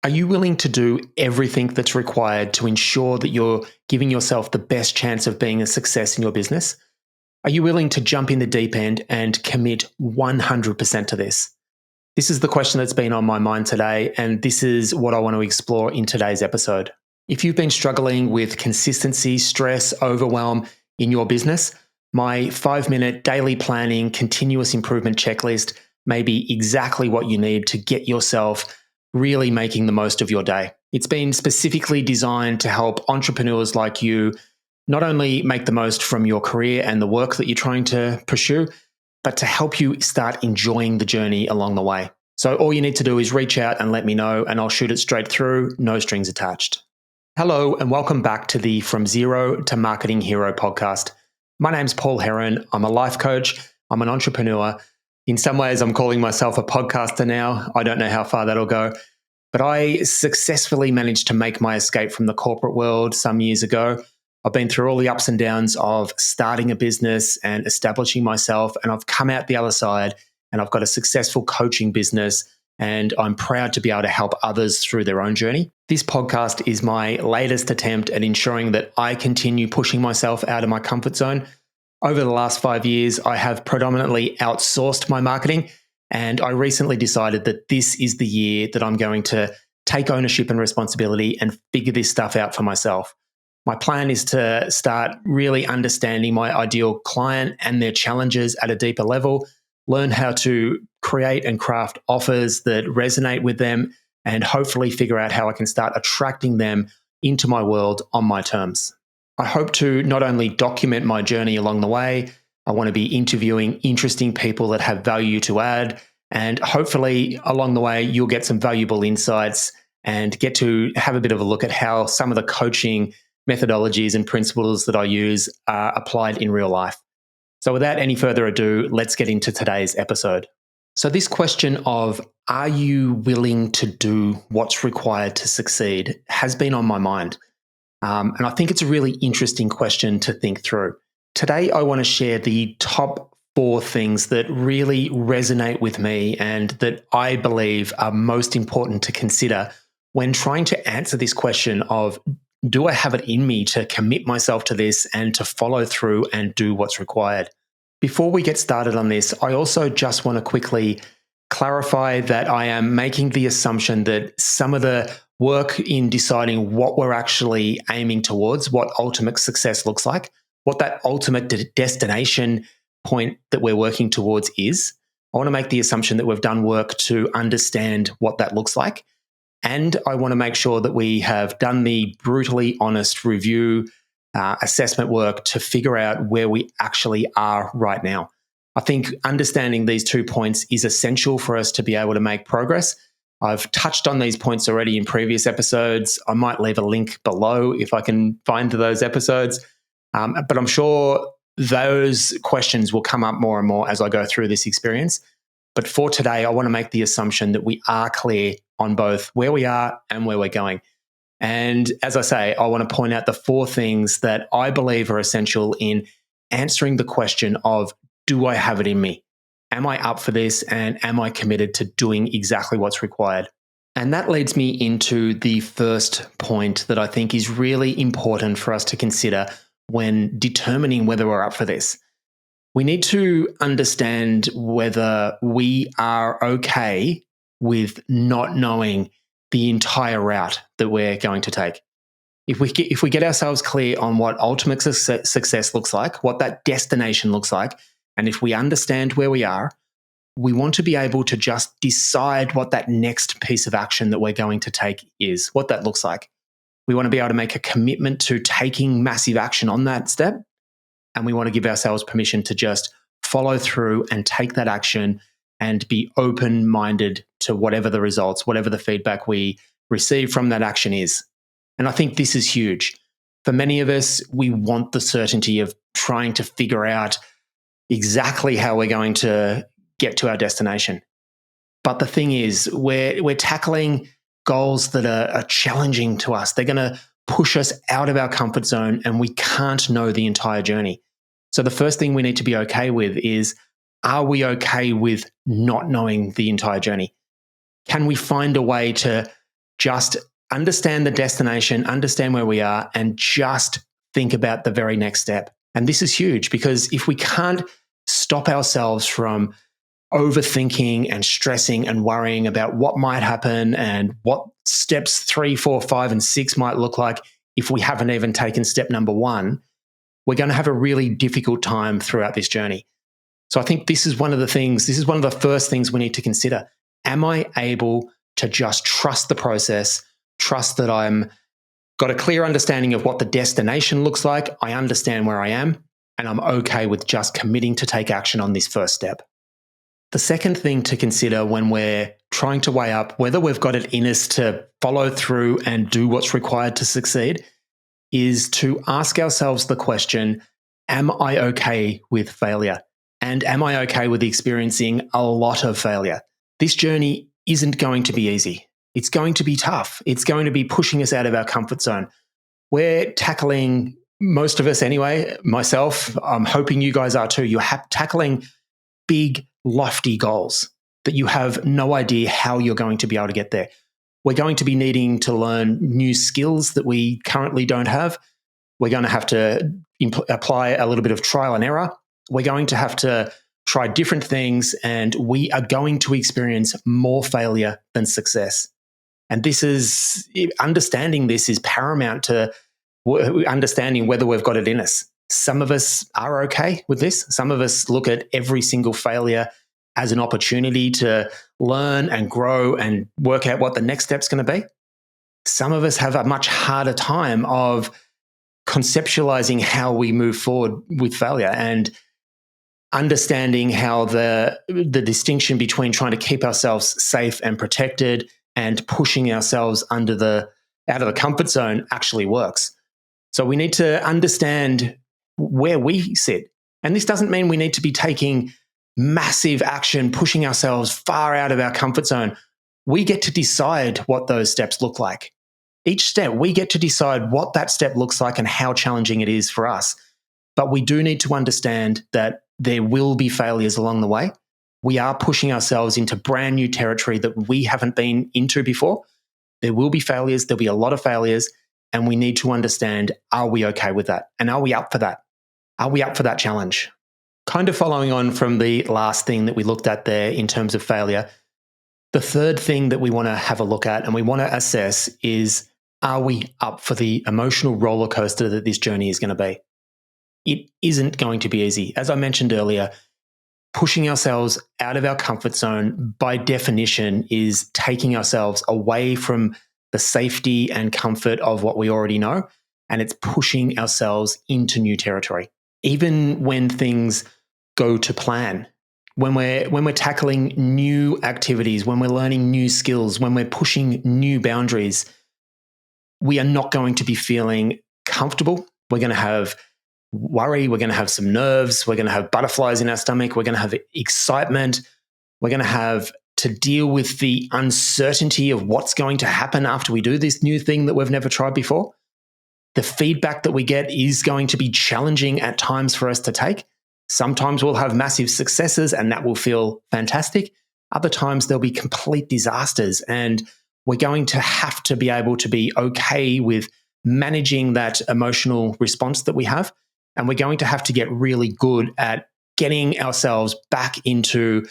Are you willing to do everything that's required to ensure that you're giving yourself the best chance of being a success in your business? Are you willing to jump in the deep end and commit 100% to this? This is the question that's been on my mind today, and this is what I want to explore in today's episode. If you've been struggling with consistency, stress, overwhelm in your business, my 5-minute daily planning continuous improvement checklist may be exactly what you need to get yourself really making the most of your day. It's been specifically designed to help entrepreneurs like you not only make the most from your career and the work that you're trying to pursue, but to help you start enjoying the journey along the way. So all you need to do is reach out and let me know, and I'll shoot it straight through, no strings attached. Hello, and welcome back to the From Zero to Marketing Hero podcast. My name's Paul Heron. I'm a life coach. I'm an entrepreneur. In some ways, I'm calling myself a podcaster now. I don't know how far that'll go. But I successfully managed to make my escape from the corporate world some years ago. I've been through all the ups and downs of starting a business and establishing myself, and I've come out the other side, and I've got a successful coaching business, and I'm proud to be able to help others through their own journey. This podcast is my latest attempt at ensuring that I continue pushing myself out of my comfort zone. Over the last 5 years, I have predominantly outsourced my marketing, and I recently decided that this is the year that I'm going to take ownership and responsibility and figure this stuff out for myself. My plan is to start really understanding my ideal client and their challenges at a deeper level, learn how to create and craft offers that resonate with them, and hopefully figure out how I can start attracting them into my world on my terms. I hope to not only document my journey along the way, I want to be interviewing interesting people that have value to add, and hopefully along the way you'll get some valuable insights and get to have a bit of a look at how some of the coaching methodologies and principles that I use are applied in real life. So without any further ado, let's get into today's episode. So this question of, are you willing to do what's required to succeed, has been on my mind. And I think it's a really interesting question to think through. Today, I want to share the top 4 things that really resonate with me and that I believe are most important to consider when trying to answer this question of, do I have it in me to commit myself to this and to follow through and do what's required? Before we get started on this, I also just want to quickly clarify that I am making the assumption that some of the work in deciding what we're actually aiming towards, what ultimate success looks like, what that ultimate destination point that we're working towards is. I want to make the assumption that we've done work to understand what that looks like. And I want to make sure that we have done the brutally honest review assessment work to figure out where we actually are right now. I think understanding these 2 points is essential for us to be able to make progress. I've touched on these points already in previous episodes. I might leave a link below if I can find those episodes. But I'm sure those questions will come up more and more as I go through this experience. But for today, I want to make the assumption that we are clear on both where we are and where we're going. And as I say, I want to point out the 4 things that I believe are essential in answering the question of, do I have it in me? Am I up for this? And am I committed to doing exactly what's required? And that leads me into the first point that I think is really important for us to consider when determining whether we're up for this. We need to understand whether we are okay with not knowing the entire route that we're going to take. If we get ourselves clear on what ultimate success looks like, what that destination looks like, and if we understand where we are, we want to be able to just decide what that next piece of action that we're going to take is, what that looks like. We want to be able to make a commitment to taking massive action on that step, and we want to give ourselves permission to just follow through and take that action and be open-minded to whatever the results, whatever the feedback we receive from that action is. And I think this is huge. For many of us, we want the certainty of trying to figure out exactly how we're going to get to our destination. But the thing is, we're tackling goals that are challenging to us. They're going to push us out of our comfort zone, and we can't know the entire journey. So the first thing we need to be okay with is, are we okay with not knowing the entire journey? Can we find a way to Just understand the destination, understand where we are, and just think about the very next step. And this is huge because if we can't stop ourselves from overthinking and stressing and worrying about what might happen and what steps 3, 4, 5, and 6 might look like if we haven't even taken step number 1, we're going to have a really difficult time throughout this journey. So I think this is one of the first things we need to consider. Am I able to just trust the process, trust that I'm got a clear understanding of what the destination looks like, I understand where I am, and I'm okay with just committing to take action on this first step. The second thing to consider when we're trying to weigh up whether we've got it in us to follow through and do what's required to succeed is to ask ourselves the question, am I okay with failure? And am I okay with experiencing a lot of failure? This journey isn't going to be easy. It's going to be tough. It's going to be pushing us out of our comfort zone. We're tackling, most of us anyway, myself, I'm hoping you guys are too, you're tackling big, lofty goals that you have no idea how you're going to be able to get there. We're going to be needing to learn new skills that we currently don't have. We're going to have to apply a little bit of trial and error. We're going to have to try different things, and we are going to experience more failure than success. And understanding this is paramount to understanding whether we've got it in us. Some of us are okay with this. Some of us look at every single failure as an opportunity to learn and grow and work out what the next step's going to be. Some of us have a much harder time of conceptualizing how we move forward with failure and understanding how the distinction between trying to keep ourselves safe and protected and pushing ourselves out of the comfort zone actually works. So we need to understand where we sit. And this doesn't mean we need to be taking massive action, pushing ourselves far out of our comfort zone. We get to decide what those steps look like. Each step, we get to decide what that step looks like and how challenging it is for us. But we do need to understand that there will be failures along the way. We are pushing ourselves into brand new territory that we haven't been into before. There will be failures. There'll be a lot of failures. And we need to understand, are we okay with that? And are we up for that? Are we up for that challenge? Kind of following on from the last thing that we looked at there in terms of failure, the third thing that we want to have a look at and we want to assess is, are we up for the emotional roller coaster that this journey is going to be? It isn't going to be easy. As I mentioned earlier, pushing ourselves out of our comfort zone by definition is taking ourselves away from the safety and comfort of what we already know, and it's pushing ourselves into new territory. Even when things go to plan, when we're tackling new activities, when we're learning new skills, when we're pushing new boundaries, we are not going to be feeling comfortable. We're going to have worry, we're going to have some nerves, we're going to have butterflies in our stomach, we're going to have excitement, we're going to have to deal with the uncertainty of what's going to happen after we do this new thing that we've never tried before. The feedback that we get is going to be challenging at times for us to take. Sometimes we'll have massive successes and that will feel fantastic. Other times there'll be complete disasters, and we're going to have to be able to be okay with managing that emotional response that we have. And we're going to have to get really good at getting ourselves back into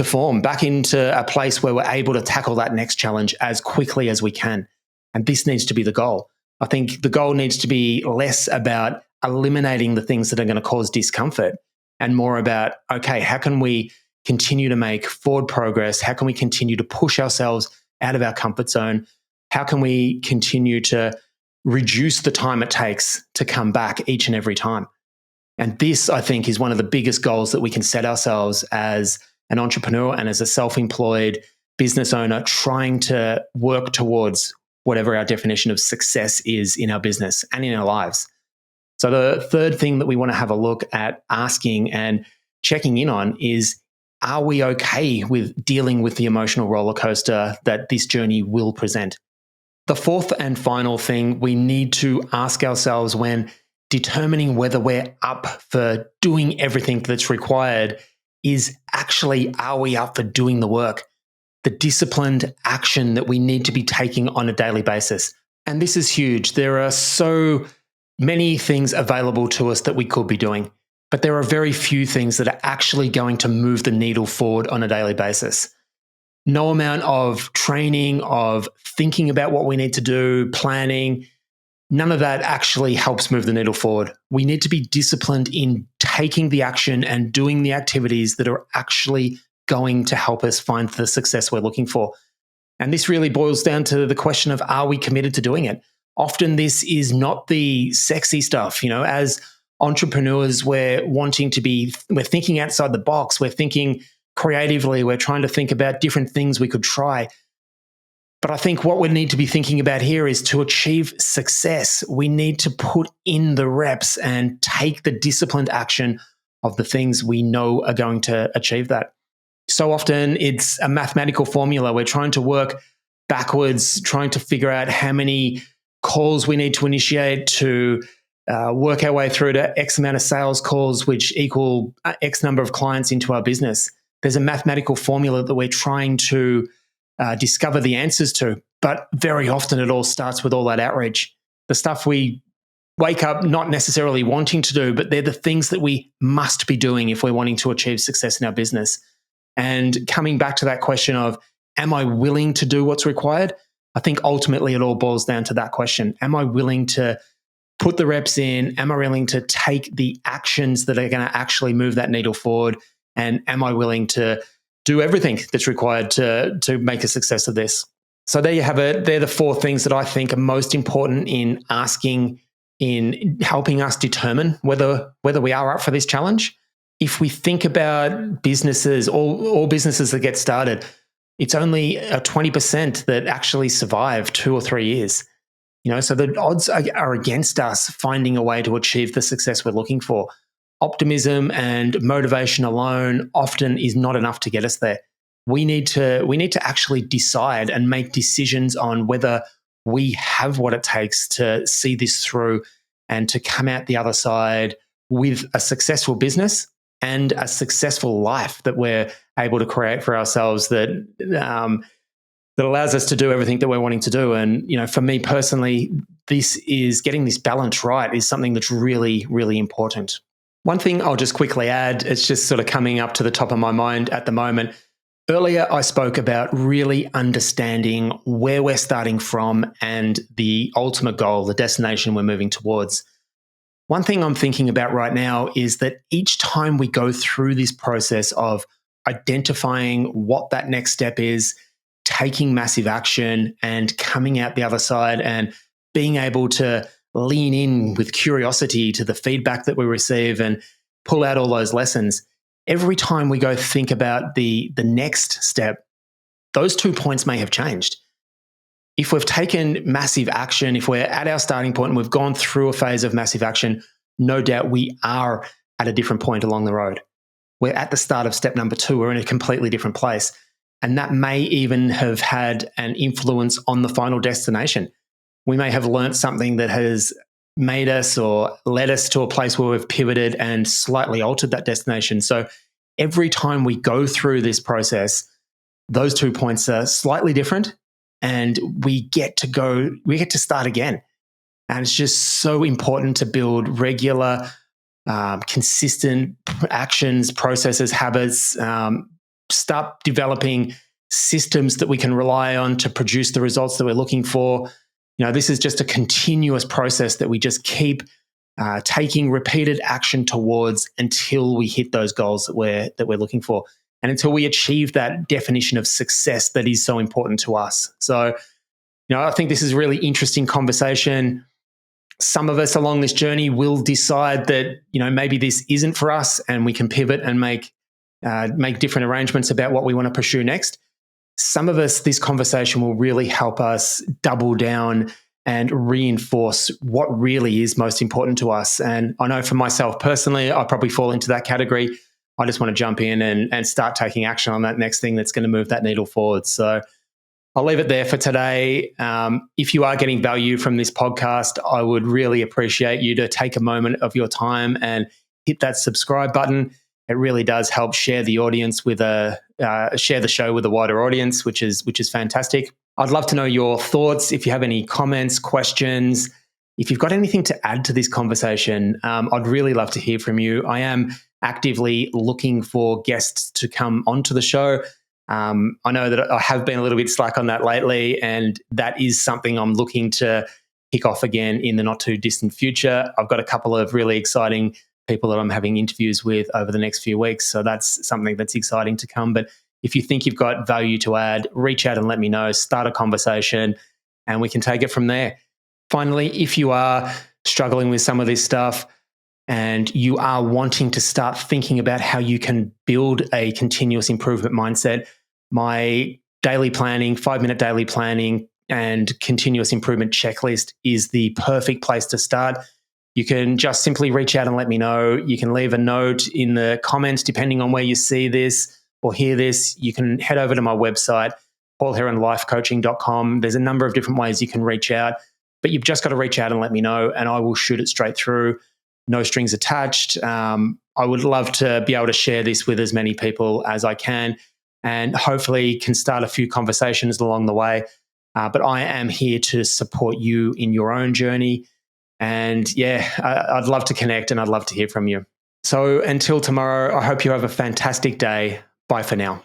form, back into a place where we're able to tackle that next challenge as quickly as we can. And this needs to be the goal. I think the goal needs to be less about eliminating the things that are going to cause discomfort and more about, okay, how can we continue to make forward progress? How can we continue to push ourselves out of our comfort zone? How can we continue to reduce the time it takes to come back each and every time? And this, I think, is one of the biggest goals that we can set ourselves as an entrepreneur and as a self-employed business owner trying to work towards whatever our definition of success is in our business and in our lives. So the third thing that we want to have a look at asking and checking in on is, are we okay with dealing with the emotional roller coaster that this journey will present? The fourth and final thing we need to ask ourselves when determining whether we're up for doing everything that's required is actually, are we up for doing the work? the disciplined action that we need to be taking on a daily basis. And this is huge. There are so many things available to us that we could be doing, but there are very few things that are actually going to move the needle forward on a daily basis. No amount of training, of thinking about what we need to do, planning, none of that actually helps move the needle forward. We need to be disciplined in taking the action and doing the activities that are actually going to help us find the success we're looking for. And this really boils down to the question of, are we committed to doing it? Often this is not the sexy stuff. As entrepreneurs, we're thinking outside the box. We're thinking creatively. We're trying to think about different things we could try. But I think what we need to be thinking about here is, to achieve success, we need to put in the reps and take the disciplined action of the things we know are going to achieve that. So often it's a mathematical formula. We're trying to work backwards, trying to figure out how many calls we need to initiate to work our way through to X amount of sales calls, which equal X number of clients into our business. There's a mathematical formula that we're trying to discover the answers to. But very often it all starts with all that outreach. The stuff we wake up not necessarily wanting to do, but they're the things that we must be doing if we're wanting to achieve success in our business. And coming back to that question of, am I willing to do what's required? I think ultimately it all boils down to that question. Am I willing to put the reps in? Am I willing to take the actions that are going to actually move that needle forward? And am I willing to do everything that's required to make a success of this? So there you have it. They're the 4 things that I think are most important in helping us determine whether we are up for this challenge. If we think about businesses, all businesses that get started, it's only a 20% that actually survive 2 or 3 years. So the odds are against us finding a way to achieve the success we're looking for. Optimism and motivation alone often is not enough to get us there. We need to actually decide and make decisions on whether we have what it takes to see this through and to come out the other side with a successful business and a successful life that we're able to create for ourselves that allows us to do everything that we're wanting to do. And, for me personally, getting this balance right is something that's really, really important. One thing I'll just quickly add, it's just sort of coming up to the top of my mind at the moment. Earlier, I spoke about really understanding where we're starting from and the ultimate goal, the destination we're moving towards. One thing I'm thinking about right now is that each time we go through this process of identifying what that next step is, taking massive action and coming out the other side and being able to lean in with curiosity to the feedback that we receive and pull out all those lessons. Every time we go think about the next step, those 2 points may have changed. If we've taken massive action, if we're at our starting point and we've gone through a phase of massive action, no doubt we are at a different point along the road. We're at the start of step number 2. We're in a completely different place. And that may even have had an influence on the final destination. We may have learnt something that has made us or led us to a place where we've pivoted and slightly altered that destination. So every time we go through this process, those 2 points are slightly different and we get to start again. And it's just so important to build regular, consistent actions, processes, habits, start developing systems that we can rely on to produce the results that we're looking for. This is just a continuous process that we just keep taking repeated action towards until we hit those goals that we're looking for, and until we achieve that definition of success that is so important to us. So, I think this is a really interesting conversation. Some of us along this journey will decide that maybe this isn't for us, and we can pivot and make different arrangements about what we want to pursue next. Some of us, this conversation will really help us double down and reinforce what really is most important to us. And I know for myself personally, I probably fall into that category. I just want to jump in and start taking action on that next thing that's going to move that needle forward. So I'll leave it there for today. If you are getting value from this podcast, I would really appreciate you to take a moment of your time and hit that subscribe button. It really does help share the audience with a share the show with a wider audience, which is fantastic. I'd love to know your thoughts. If you have any comments, questions, if you've got anything to add to this conversation, I'd really love to hear from you. I am actively looking for guests to come onto the show. I know that I have been a little bit slack on that lately, and that is something I'm looking to kick off again in the not too distant future. I've got a couple of really exciting people that I'm having interviews with over the next few weeks, so that's something that's exciting to come. But if you think you've got value to add, reach out and let me know, start a conversation, and we can take it from there. Finally, if you are struggling with some of this stuff and you are wanting to start thinking about how you can build a continuous improvement mindset, my daily planning, 5-minute daily planning and continuous improvement checklist is the perfect place to start. You can just simply reach out and let me know. You can leave a note in the comments, depending on where you see this or hear this. You can head over to my website, paulheronlifecoaching.com. There's a number of different ways you can reach out, but you've just got to reach out and let me know, and I will shoot it straight through. No strings attached. I would love to be able to share this with as many people as I can, and hopefully can start a few conversations along the way. But I am here to support you in your own journey. And yeah, I'd love to connect and I'd love to hear from you. So until tomorrow, I hope you have a fantastic day. Bye for now.